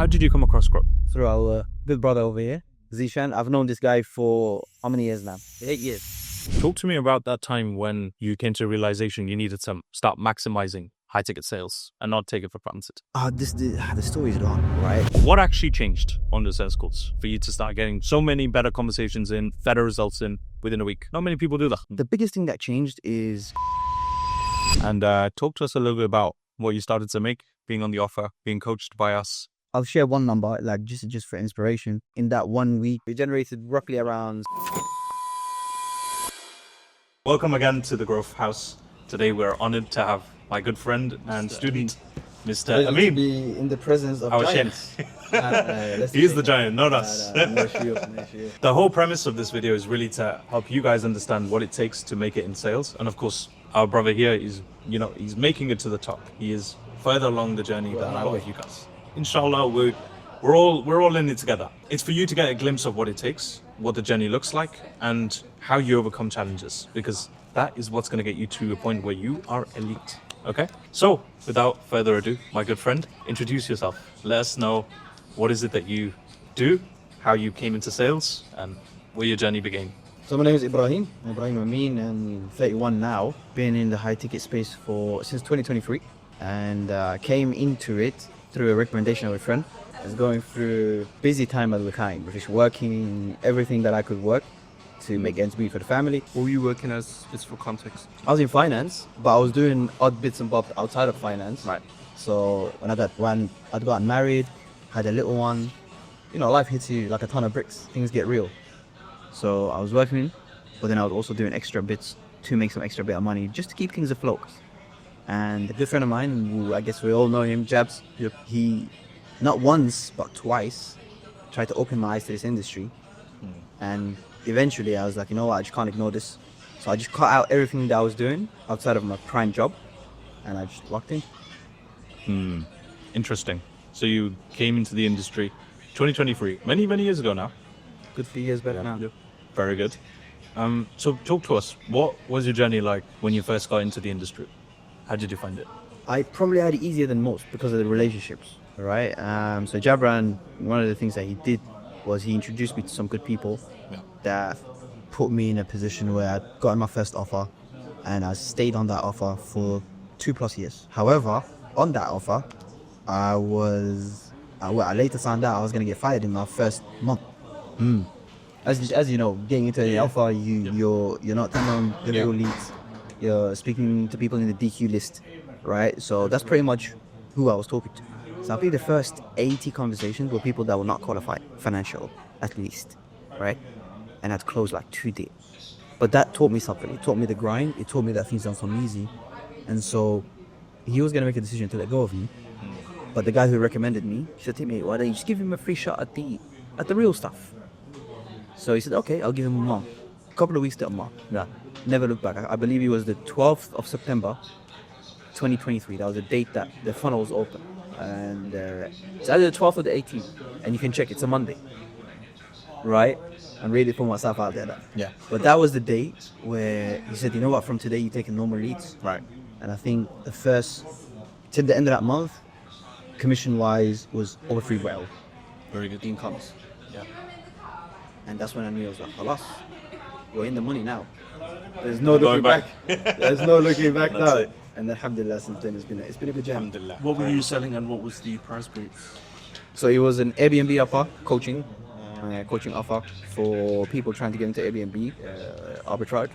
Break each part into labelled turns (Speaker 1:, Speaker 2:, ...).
Speaker 1: How did you come across growth?
Speaker 2: Through our good brother over here, Zishan. I've known this guy for how many years now? 8 years.
Speaker 1: Talk to me about that time when you came to a realization you needed to start maximizing high ticket sales and not take it for granted.
Speaker 2: The story's long, right?
Speaker 1: What actually changed on the sales course for you to start getting so many better conversations in, better results in within a week? Not many people do that.
Speaker 2: The biggest thing that changed is...
Speaker 1: And talk to us a little bit about what you started to make, being on the offer, being coached by us.
Speaker 2: I'll share one number, like just for inspiration. In that 1 week, we generated roughly around...
Speaker 1: Welcome again to the Growth House. Today we're honored to have my good friend and student, Mr. Amin.
Speaker 2: To be in the presence of
Speaker 1: Our
Speaker 2: giants.
Speaker 1: He's the giant, not us.
Speaker 2: No shield.
Speaker 1: The whole premise of this video is really to help you guys understand what it takes to make it in sales. And of course, our brother here is, he's making it to the top. He is further along the journey than a lot of you guys. Inshallah, we're all in it together. It's for you to get a glimpse of what it takes, what the journey looks like, and how you overcome challenges, because that is what's going to get you to a point where you are elite. Okay? So, without further ado, my good friend, introduce yourself. Let us know what is it that you do, how you came into sales, and where your journey began.
Speaker 2: So my name is Ibrahim Amin, and 31 now. Been in the high ticket space since 2023, and came into it through a recommendation of a friend. I was going through busy time at the time, just working everything that I could work to make ends meet for the family.
Speaker 1: What were you working as, just for context?
Speaker 2: I was in finance, but I was doing odd bits and bobs outside of finance.
Speaker 1: Right.
Speaker 2: So when I'd gotten married, had a little one, life hits you like a ton of bricks. Things get real. So I was working, but then I was also doing extra bits to make some extra bit of money just to keep things afloat. And a good friend of mine, who I guess we all know him, Jabs,
Speaker 1: Yep.
Speaker 2: he, not once, but twice, tried to open my eyes to this industry. And eventually I was like, you know what, I just can't ignore this. So I just cut out everything that I was doing outside of my prime job, and I just locked in.
Speaker 1: Interesting. So you came into the industry 2023, many years ago now.
Speaker 2: Good few years back now.
Speaker 1: Yep. Very good. So talk to us. What was your journey like when you first got into the industry? How did you find it?
Speaker 2: I probably had it easier than most because of the relationships, right? So Jabran, one of the things that he did was he introduced me to some good people that put me in a position where I'd gotten my first offer, and I stayed on that offer for 2+ years. However, on that offer, I later found out I was going to get fired in my first month. As you know, getting into the offer, you're not telling on the real leads. You're speaking to people in the DQ list, right? So that's pretty much who I was talking to. So I think the first 80 conversations were people that were not qualified, financial at least, right? And I'd close like 2 days. But that taught me something. It taught me the grind. It taught me that things don't come easy. And so he was going to make a decision to let go of me. But the guy who recommended me, he said to me, why don't you just give him a free shot at the real stuff? So he said, okay, I'll give him a month. A couple of weeks to a month. Yeah. Never looked back. I believe it was the 12th of September, 2023. That was the date that the funnel was open. And it's either the 12th or the 18th. And you can check, it's a Monday. Right? I'm really putting myself out there.
Speaker 1: Yeah.
Speaker 2: But that was the date where he said, you know what, from today you take normal leads.
Speaker 1: Right.
Speaker 2: And I think till the end of that month, commission-wise, was over 3 well.
Speaker 1: Very good.
Speaker 2: Incomes.
Speaker 1: Yeah.
Speaker 2: And that's when I knew I was like, halas, we're in the money now. There's no looking back. There's no looking back now.
Speaker 1: It.
Speaker 2: And alhamdulillah, since then it's been a good journey.
Speaker 1: Alhamdulillah.
Speaker 3: What were you selling and what was the price point?
Speaker 2: So it was an Airbnb offer, coaching offer for people trying to get into Airbnb arbitrage.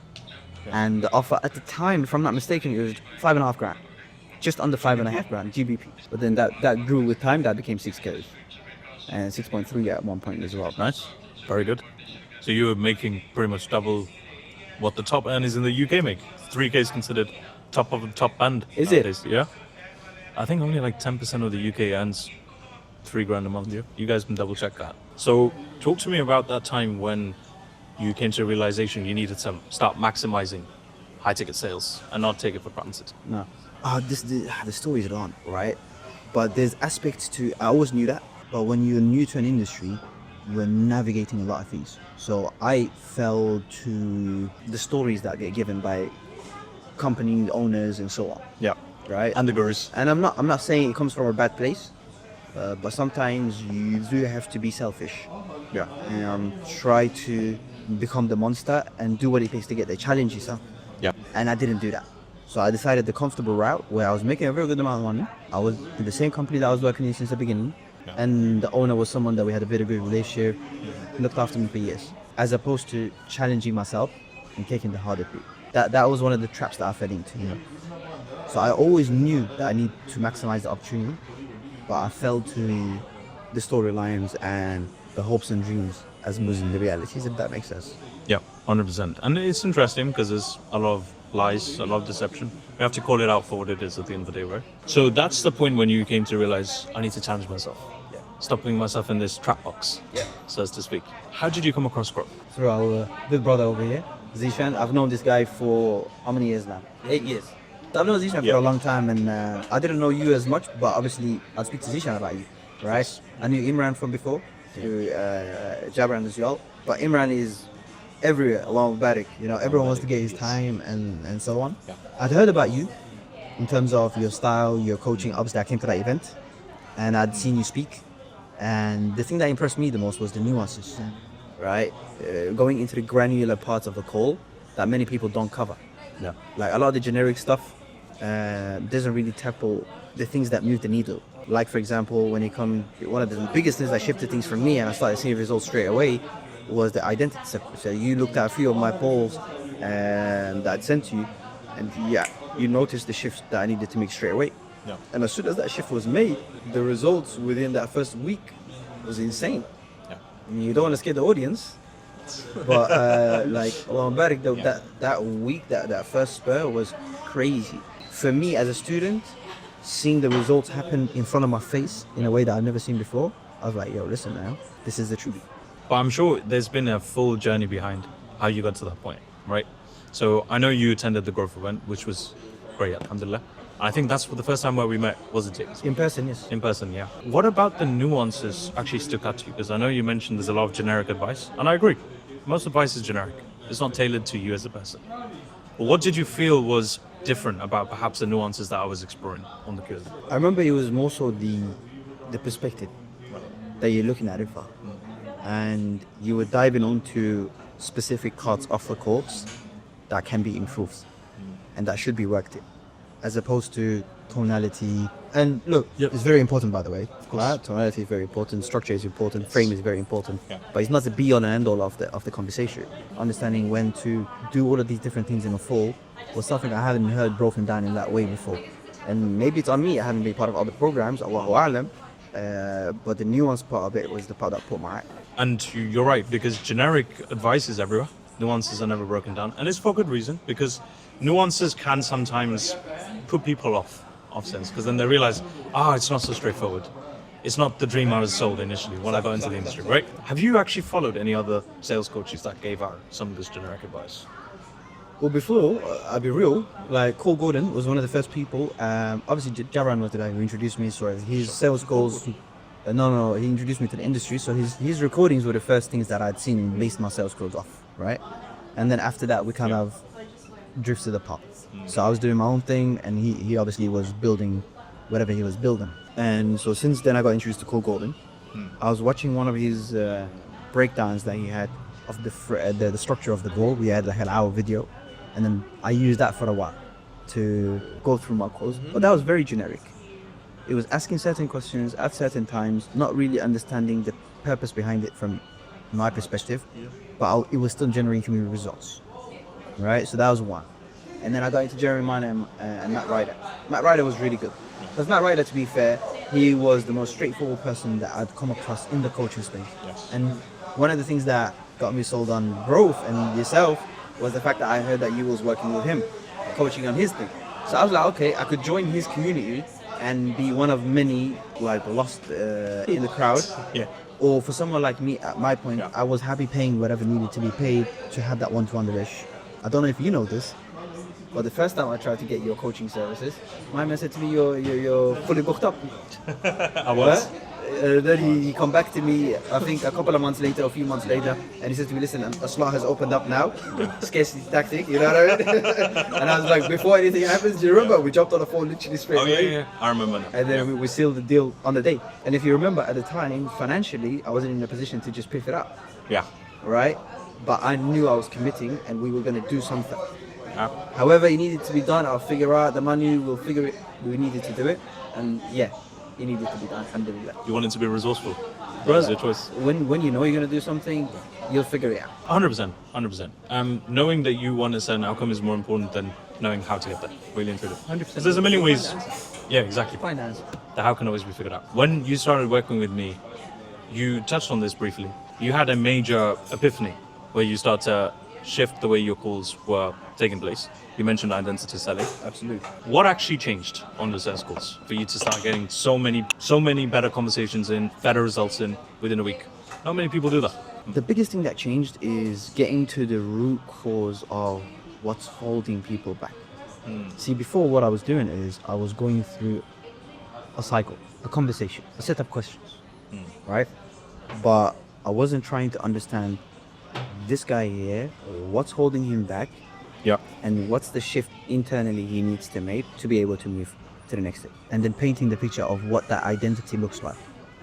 Speaker 2: And the offer at the time, if I'm not mistaken, it was 5.5 grand, just under 5.5 grand GBP. But then that grew with time. That became 6K and 6.3 at one point as well.
Speaker 1: Nice. Very good. So you were making pretty much double what the top earners in the UK make. 3K is considered top of the top band.
Speaker 2: Is
Speaker 1: nowadays.
Speaker 2: it?
Speaker 1: Yeah. I think only like 10% of the UK earns 3 grand a month. Yeah. You guys can double check that. So talk to me about that time when you came to a realization you needed to start maximizing high ticket sales and not take it for granted.
Speaker 2: No. The story's long, right? But there's aspects to, I always knew that, but when you're new to an industry, you're navigating a lot of things. So I fell to the stories that get given by company owners and so on.
Speaker 1: Yeah.
Speaker 2: Right?
Speaker 1: And the gurus.
Speaker 2: And I'm not saying it comes from a bad place, but sometimes you do have to be selfish. Yeah. Try to become the monster and do what it takes to get there. Challenge yourself.
Speaker 1: Yeah.
Speaker 2: And I didn't do that. So I decided the comfortable route where I was making a very good amount of money. I was in the same company that I was working in since the beginning.
Speaker 1: Yeah.
Speaker 2: And the owner was someone that we had a very good relationship, looked after me for years. As opposed to challenging myself and taking the harder route. That was one of the traps that I fell into. So I always knew that I need to maximize the opportunity, but I fell to the storylines and the hopes and dreams as much as the realities, if that makes sense.
Speaker 1: Yeah, 100%. And it's interesting because there's a lot of lies, a lot of deception. We have to call it out for what it is at the end of the day, right? So that's the point when you came to realize I need to challenge myself.
Speaker 2: Yeah.
Speaker 1: Stop putting myself in this trap box, so as to speak. How did you come across growth?
Speaker 2: Through our big brother over here, Zishan. I've known this guy for how many years now? 8 years. So I've known Zishan for a long time, and I didn't know you as much, but obviously I'll speak to Zishan about you, right? I knew Imran from before, through Jabran as well, but Imran is everywhere along with Barak. Everyone wants to get his time and so on.
Speaker 1: Yeah.
Speaker 2: I'd heard about you in terms of your style, your coaching. Obviously, I came to that event, and I'd seen you speak, and the thing that impressed me the most was the nuances, right? Going into the granular parts of the call that many people don't cover.
Speaker 1: Yeah.
Speaker 2: Like a lot of the generic stuff doesn't really tackle the things that move the needle. Like for example, when one of the biggest things that shifted things for me and I started seeing results straight away was the identity separation. So you looked at a few of my polls that I'd sent you, and you noticed the shift that I needed to make straight away.
Speaker 1: Yeah.
Speaker 2: And as soon as that shift was made, the results within that first week was insane.
Speaker 1: Yeah.
Speaker 2: I mean, you don't want to scare the audience, but like Barak, that week, that first spur was crazy. For me as a student, seeing the results happen in front of my face in a way that I've never seen before, I was like, yo, listen now, this is the truth.
Speaker 1: But I'm sure there's been a full journey behind how you got to that point, right? So I know you attended the growth event, which was great, alhamdulillah. I think that's for the first time where we met, wasn't it?
Speaker 2: In person, yes.
Speaker 1: In person, yeah. What about the nuances actually stuck out to you? Because I know you mentioned there's a lot of generic advice, and I agree. Most advice is generic. It's not tailored to you as a person. But what did you feel was different about perhaps the nuances that I was exploring on the course?
Speaker 2: I remember it was more so the perspective that you're looking at it for. And you were diving onto specific parts of the course that can be improved and that should be worked in, as opposed to tonality. And look, it's very important, by the way. Of course. Right? Tonality is very important, structure is important, frame is very important.
Speaker 1: Yeah.
Speaker 2: But it's not the be all and end all of the conversation. Understanding when to do all of these different things in a full was something I haven't heard broken down in that way before. And maybe it's on me, I haven't been part of other programs, Allahu A'lam. But the nuance part of it was the part that put my eye.
Speaker 1: And you're right, because generic advice is everywhere. Nuances are never broken down. And it's for good reason, because nuances can sometimes put people off sense, because then they realize, it's not so straightforward. It's not the dream I was sold initially when I got into the industry, right? Have you actually followed any other sales coaches that gave out some of this generic advice?
Speaker 2: Well, before, I'll be real, like Cole Gordon was one of the first people. Obviously, Jaran was the guy who introduced me. So his sales goals, he introduced me to the industry. So his recordings were the first things that I'd seen based my sales goals off, right? And then after that, we kind of drifted apart. So I was doing my own thing, and he obviously was building whatever he was building. And so since then, I got introduced to Cole Gordon. I was watching one of his breakdowns that he had of the structure of the goal. We had like an hour video. And then I used that for a while to go through my course. But that was very generic. It was asking certain questions at certain times, not really understanding the purpose behind it from my perspective. But it was still generating me results. Right? So that was one. And then I got into Jeremy Mann and Matt Ryder. Matt Ryder was really good. Because Matt Ryder, to be fair, he was the most straightforward person that I'd come across in the coaching space.
Speaker 1: Yes.
Speaker 2: And one of the things that got me sold on growth and yourself was the fact that I heard that you was working with him, coaching on his thing. So I was like, okay, I could join his community and be one of many like lost in the crowd.
Speaker 1: Yeah.
Speaker 2: Or for someone like me at my point, I was happy paying whatever needed to be paid to have that one-to-one relation. I don't know if you know this, but the first time I tried to get your coaching services, my man said to me, you're fully booked up.
Speaker 1: I was.
Speaker 2: Then he come back to me, I think a couple of months later, a few months later, and he said to me, listen, a slot has opened up now. Scarcity tactic, you know what I mean? And I was like, before anything happens, do you remember? We jumped on the phone literally straight away.
Speaker 1: yeah. I remember now.
Speaker 2: And then we sealed the deal on the day. And if you remember, at the time, financially, I wasn't in a position to just pick it up,
Speaker 1: Yeah.
Speaker 2: right? But I knew I was committing and we were going to do something.
Speaker 1: Yeah.
Speaker 2: However it needed to be done, I'll figure out the money, we'll figure it, we needed to do it. And yeah, it needed to be done, alhamdulillah.
Speaker 1: You wanted to be resourceful. That was your choice.
Speaker 2: When you know you're going to do something, you'll figure it out.
Speaker 1: 100%. 100%. Knowing that you want a certain outcome is more important than knowing how to get there. Really and truly.
Speaker 2: 100%.
Speaker 1: Because there's a million ways. Yeah, exactly.
Speaker 2: Finance.
Speaker 1: The how can always be figured out. When you started working with me, you touched on this briefly. You had a major epiphany where you start to shift the way your calls were taking place. You mentioned identity selling.
Speaker 2: Absolutely.
Speaker 1: What actually changed on the sales calls for you to start getting so many better conversations in, better results in within a week? Not many people do that.
Speaker 2: The biggest thing that changed is getting to the root cause of what's holding people back. See, before what I was doing is I was going through a cycle, a conversation, a set of questions, right? But I wasn't trying to understand this guy here, what's holding him back,
Speaker 1: Yeah.
Speaker 2: and what's the shift internally he needs to make to be able to move to the next step. And then painting the picture of what that identity looks like.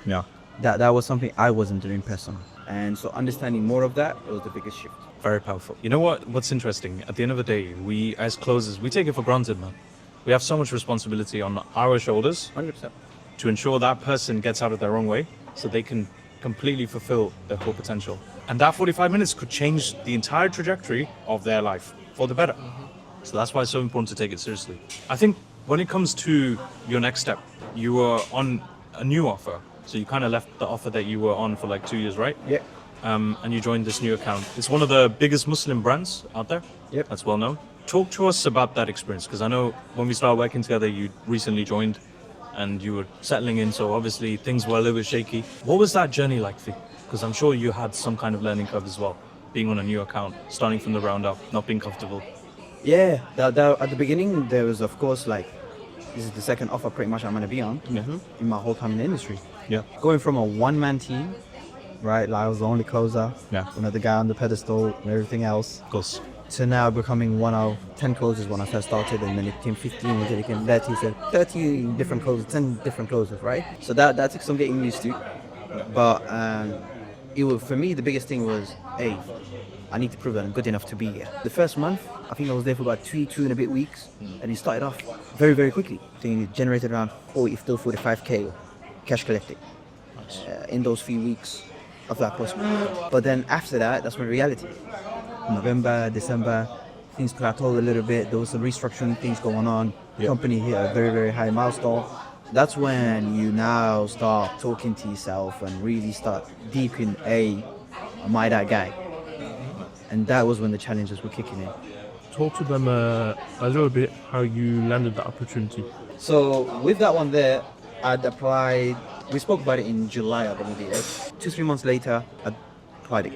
Speaker 1: Yeah.
Speaker 2: That was something I wasn't doing personally. And so understanding more of that was the biggest shift.
Speaker 1: Very powerful. You know what's interesting? At the end of the day, we as closers, we take it for granted, man. We have so much responsibility on our shoulders
Speaker 2: 100%.
Speaker 1: to ensure that person gets out of their own way so they can completely fulfill their full potential. And that 45 minutes could change the entire trajectory of their life for the better. So that's why it's so important to take it seriously. I think when it comes to your next step, you were on a new offer. So you kind of left the offer that you were on for like 2 years, right?
Speaker 2: Yeah.
Speaker 1: And you joined this new account. It's one of the biggest Muslim brands out there.
Speaker 2: Yep.
Speaker 1: That's well known. Talk to us about that experience, because I know when we started working together, you recently joined and you were settling in, so obviously things were a little bit shaky. What was that journey like for you? Because I'm sure you had some kind of learning curve as well, being on a new account, starting from the ground up, not being comfortable.
Speaker 2: Yeah, at the beginning, there was, of course, like, this is the second offer pretty much I'm going to be on in my whole time in the industry.
Speaker 1: Yeah.
Speaker 2: Going from a one-man team, right, like I was the only closer,
Speaker 1: Yeah.
Speaker 2: another guy on the pedestal and everything else,
Speaker 1: Of course.
Speaker 2: to now becoming one of 10 closers when I first started, and then it became 15, and then it became 30, so 30 different closers, 10 different closers, right? So that took some getting used to. But it was, for me, the biggest thing was, hey, I need to prove that I'm good enough to be here. The first month, I think I was there for about two and a bit weeks, and it started off very, very quickly. I think it generated around 45K cash collected in those few weeks of that process. But then after that, that's when reality. November, December, things plateaued a little bit. There was some restructuring things going on. The company hit a very, very high milestone. That's when you now start talking to yourself and really start deep in, am I that guy? And that was when the challenges were kicking in.
Speaker 3: Talk to them a little bit how you landed that opportunity.
Speaker 2: So with that one there, I'd applied, we spoke about it in July, I believe it is. 2-3 months later, I applied it.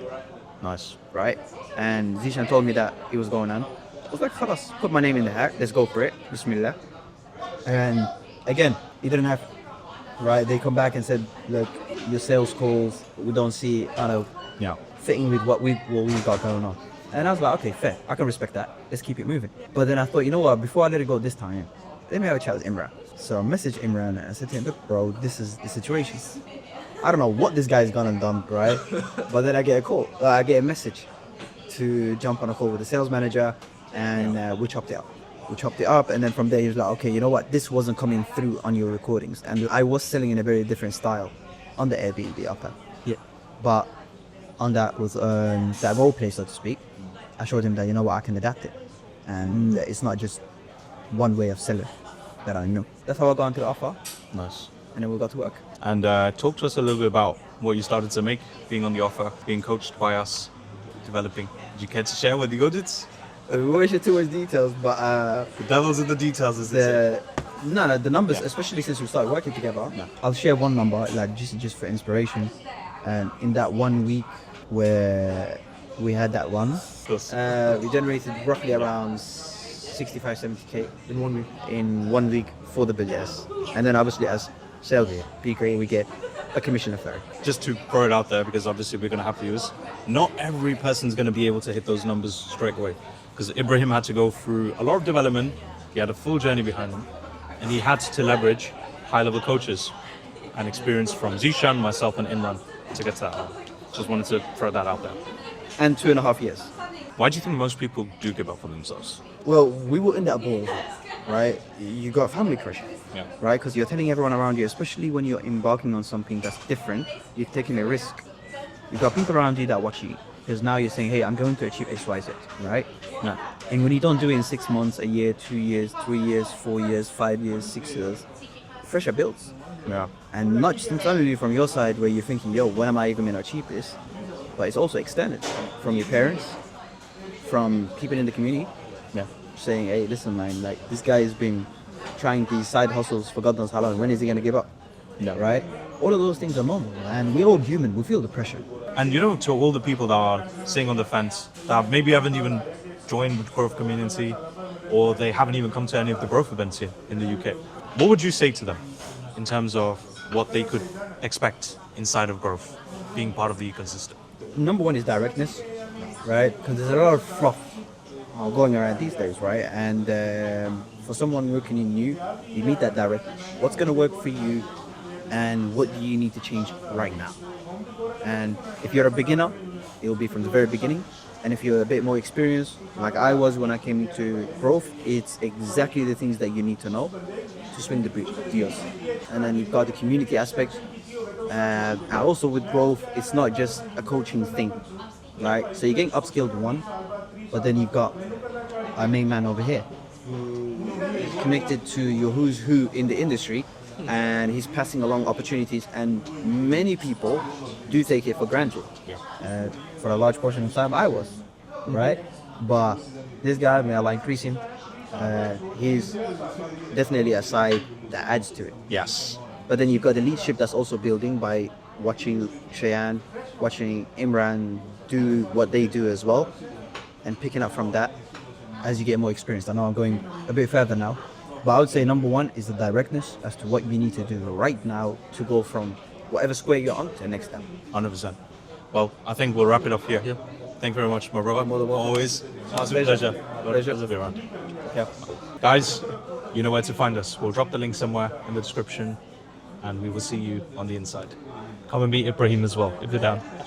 Speaker 1: Nice.
Speaker 2: Right? And Zishan told me that it was going on. I was like, khalas, put my name in the hat, let's go for it, bismillah. And again, it didn't happen. Right? They come back and said, look, your sales calls, we don't see it kind of fitting with what we've got going on. And I was like, okay, fair, I can respect that. Let's keep it moving. But then I thought, you know what, before I let it go this time, let me have a chat with Imran. So I messaged Imran and I said to him, look bro, this is the situation. I don't know what this guy's gone and done, right? But then I get a call, I get a message to jump on a call with the sales manager, and we chopped it up. We chopped it up, and then from there he was like, okay, you know what, this wasn't coming through on your recordings. And I was selling in a very different style on the Airbnb upper.
Speaker 3: Yeah.
Speaker 2: But on that was that role play, so to speak, I showed him that, you know what, I can adapt it. And it's not just one way of selling that I know. That's how I got into the offer,
Speaker 1: Nice.
Speaker 2: and then we got to work.
Speaker 1: And talk to us a little bit about what you started to make, being on the offer, being coached by us, developing. Did you care to share what you got it?
Speaker 2: We won't share too much details, but
Speaker 1: The devil's in the details, as they say.
Speaker 2: the numbers, especially since we started working together, I'll share one number, like just for inspiration. And in that 1 week where we had that run,
Speaker 1: Yes.
Speaker 2: we generated roughly around 65-70K
Speaker 3: In 1 week.
Speaker 2: in 1 week for the business. And then obviously as sales peak rate, we get a commission of 30.
Speaker 1: Just to throw it out there, because obviously we're going to have viewers, not every person's going to be able to hit those numbers straight away. Because Ibrahim had to go through a lot of development, he had a full journey behind him, and he had to leverage high-level coaches and experience from Zishan, myself, and Imran to get to that level. Just wanted to throw that out there.
Speaker 2: And 2.5 years.
Speaker 1: Why do you think most people do give up on themselves?
Speaker 2: Well, we were in that ball, right? You got family pressure,
Speaker 1: Yeah.
Speaker 2: right? Because you're telling everyone around you, especially when you're embarking on something that's different, you're taking a risk. You've got people around you that watch you. Because now you're saying, hey, I'm going to achieve X, Y, Z, right?
Speaker 1: Yeah.
Speaker 2: And when you don't do it in 6 months, a year, 2 years, 3 years, 4 years, 5 years, 6 years, pressure builds.
Speaker 1: Yeah.
Speaker 2: And not just internally from your side where you're thinking, yo, when am I even going to achieve this? But it's also extended from your parents, from people in the community,
Speaker 1: Yeah.
Speaker 2: saying, hey, listen, man, like this guy has been trying these side hustles for God knows how long. When is he going to give up?
Speaker 1: Yeah.
Speaker 2: Right? All of those things are normal. And we're all human. We feel the pressure.
Speaker 1: And you know, to all the people that are sitting on the fence, that maybe haven't even joined the growth community, or they haven't even come to any of the growth events here in the UK, what would you say to them in terms of what they could expect inside of growth, being part of the ecosystem?
Speaker 2: Number one is directness, right? Because there's a lot of fluff going around these days, right? And for someone working in new, you need that directness. What's going to work for you, and what do you need to change right now? And if you're a beginner, it will be from the very beginning. And if you're a bit more experienced, like I was when I came into growth, it's exactly the things that you need to know to swing the deals. And then you've got the community aspect. And also with growth, it's not just a coaching thing, right? So you're getting upskilled one, but then you've got our main man over here who is connected to your who's who in the industry, and he's passing along opportunities, and many people do take it for granted. For a large portion of time I was, right? But this guy, may Allah increase him, he's definitely a side that adds to it.
Speaker 1: Yes.
Speaker 2: But then you've got the leadership that's also building by watching Cheyenne, watching Imran do what they do as well, and picking up from that as you get more experience. I know I'm going a bit further now, but I would say number one is the directness as to what you need to do right now to go from whatever square you're on to the next step.
Speaker 1: 100%. Well, I think we'll wrap it up here. Thank you very much, my brother.
Speaker 2: More than welcome.
Speaker 1: Always. It's a
Speaker 2: Pleasure.
Speaker 1: pleasure to be around.
Speaker 2: Yeah.
Speaker 1: Guys, you know where to find us. We'll drop the link somewhere in the description, and we will see you on the inside. Come and meet Ibrahim as well, if you're down.